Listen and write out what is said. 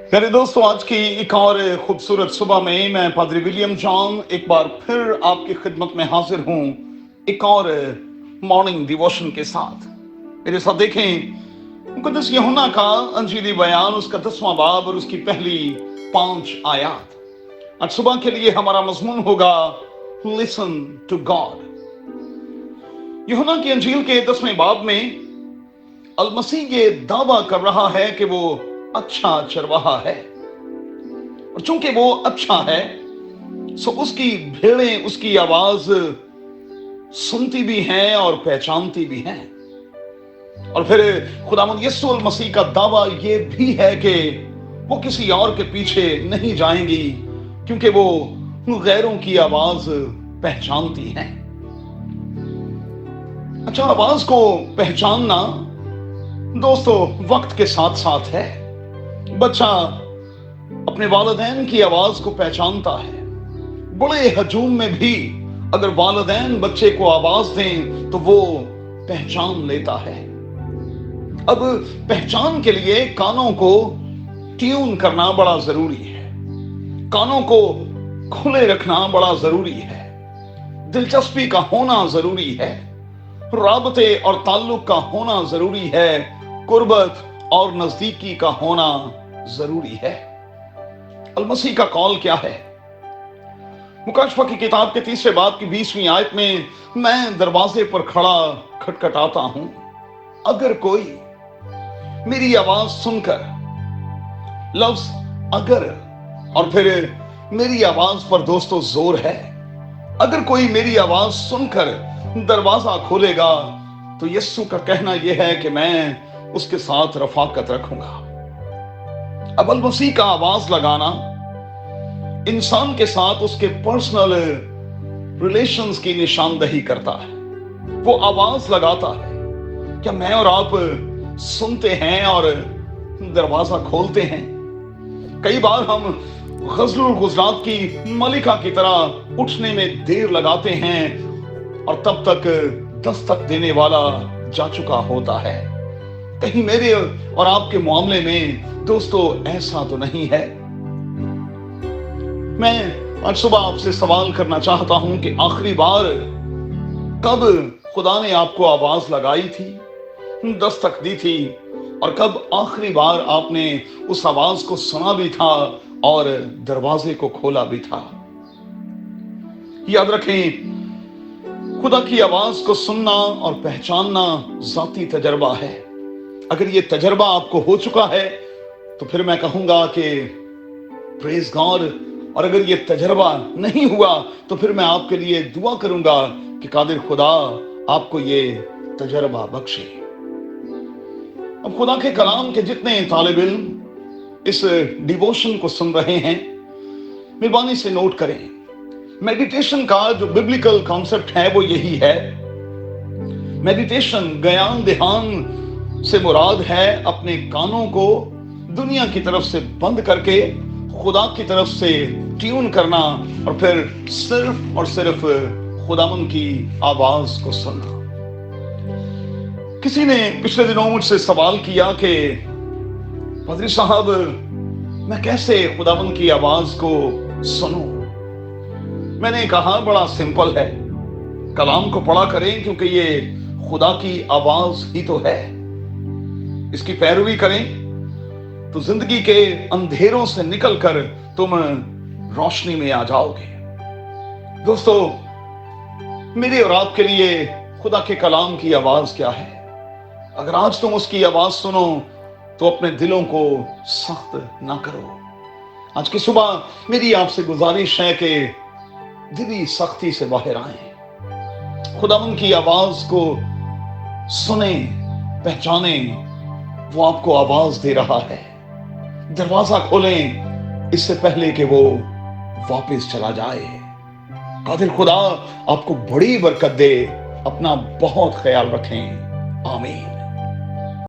प्यारे दोस्तों, आज की एक और खूबसूरत सुबह में मैं पादरी विलियम जॉन एक बार फिर आपकी खिदमत में हाजिर हूं, एक और मॉर्निंग डिवोशन के साथ। मेरे साथ देखें मुकद्दस यूहन्ना का अंजीली बयान, उसका 10वां बाब और उसकी पहली 5 आयत। आज सुबह के लिए हमारा मजमून होगा लिसन टू गॉड। यूहन्ना की अंजील के 10वें बाब में अल मसीह ये दावा कर रहा है कि वो अच्छा चरवाहा है, और चूंकि वो अच्छा है सो उसकी भेड़ें उसकी आवाज सुनती भी हैं और पहचानती भी हैं। और फिर खुदावंद यीशु अल मसीह का दावा ये भी है कि वो किसी और के पीछे नहीं जाएंगी, क्योंकि वो गैरों की आवाज पहचानती हैं। अच्छा, आवाज को पहचानना दोस्तों वक्त के साथ साथ है। बच्चा अपने वालिदैन की आवाज को पहचानता है। बड़े हजूम में भी अगर वालिदैन बच्चे को आवाज दें तो वो पहचान लेता है। अब पहचान के लिए कानों को ट्यून करना बड़ा जरूरी है, कानों को खुले रखना बड़ा जरूरी है, दिलचस्पी का होना जरूरी है, राबते और ताल्लुक का होना जरूरी है, कुर्बत और नजदीकी का होना जरूरी है। अल मसीह का कॉल क्या है? मुकाशफा की किताब के 3 बाब की 20वीं आयत में, मैं दरवाजे पर खड़ा खटखटाता हूं, अगर कोई मेरी आवाज सुनकर, लफ्ज अगर और फिर मेरी आवाज पर दोस्तों जोर है, अगर कोई मेरी आवाज सुनकर दरवाजा खोलेगा तो यीशु का कहना यह है कि मैं उसके साथ रफाकत रखूंगा। अब अल मसीह का आवाज लगाना इंसान के साथ उसके पर्सनल रिलेशंस की निशानदही करता है। वो आवाज लगाता है, क्या मैं और आप सुनते हैं और दरवाजा खोलते हैं? कई बार हम गज़लुल गुज़रात की मलिका की तरह उठने में देर लगाते हैं और तब तक दस्तक देने वाला जा चुका होता है। कहीं मेरे और आपके मामले में दोस्तों ऐसा तो नहीं है? मैं आज सुबह आपसे सवाल करना चाहता हूं कि आखिरी बार कब खुदा ने आपको आवाज लगाई थी, दस्तक दी थी, और कब आखिरी बार आपने उस आवाज को सुना भी था और दरवाजे को खोला भी था? याद रखें, खुदा की आवाज को सुनना और पहचानना जाती तजर्बा है। अगर ये तजर्बा आपको हो चुका है तो फिर मैं कहूंगा कि प्रेज गॉड, और अगर ये तजर्बा नहीं हुआ तो फिर मैं आपके लिए दुआ करूंगा कि कादिर खुदा आपको ये तजर्बा बख्शे। अब खुदा के कलाम के जितने तालिब इल्म इस डिवोशन को सुन रहे हैं, मेहरबानी से नोट करें, मेडिटेशन का जो बिब्लिकल कॉन्सेप्ट है वो यही है। मेडिटेशन, ज्ञान ध्यान से मुराद है अपने कानों को दुनिया की तरफ से बंद करके खुदा की तरफ से ट्यून करना और फिर सिर्फ और सिर्फ खुदावंद की आवाज को सुनना। किसी ने पिछले दिनों मुझसे सवाल किया कि पादरी साहब, मैं कैसे खुदावंद की आवाज को सुनूं? मैंने कहा बड़ा सिंपल है, कलाम को पढ़ा करें, क्योंकि ये खुदा की आवाज ही तो है। इसकी पैरवी करें तो जिंदगी के अंधेरों से निकलकर तुम रोशनी में आ जाओगे। दोस्तों, मेरे और आपके लिए खुदा के कलाम की आवाज क्या है? अगर आज तुम उसकी आवाज सुनो तो अपने दिलों को सख्त ना करो। आज की सुबह मेरी आपसे गुजारिश है कि दिली सख्ती से बाहर आए, खुदावंद की आवाज को सुने, पहचाने। वो आपको आवाज दे रहा है। दरवाजा खोलें इससे पहले कि वो वापस चला जाए। कादिर खुदा आपको बड़ी बरकत दे। अपना बहुत ख्याल रखें। आमीन।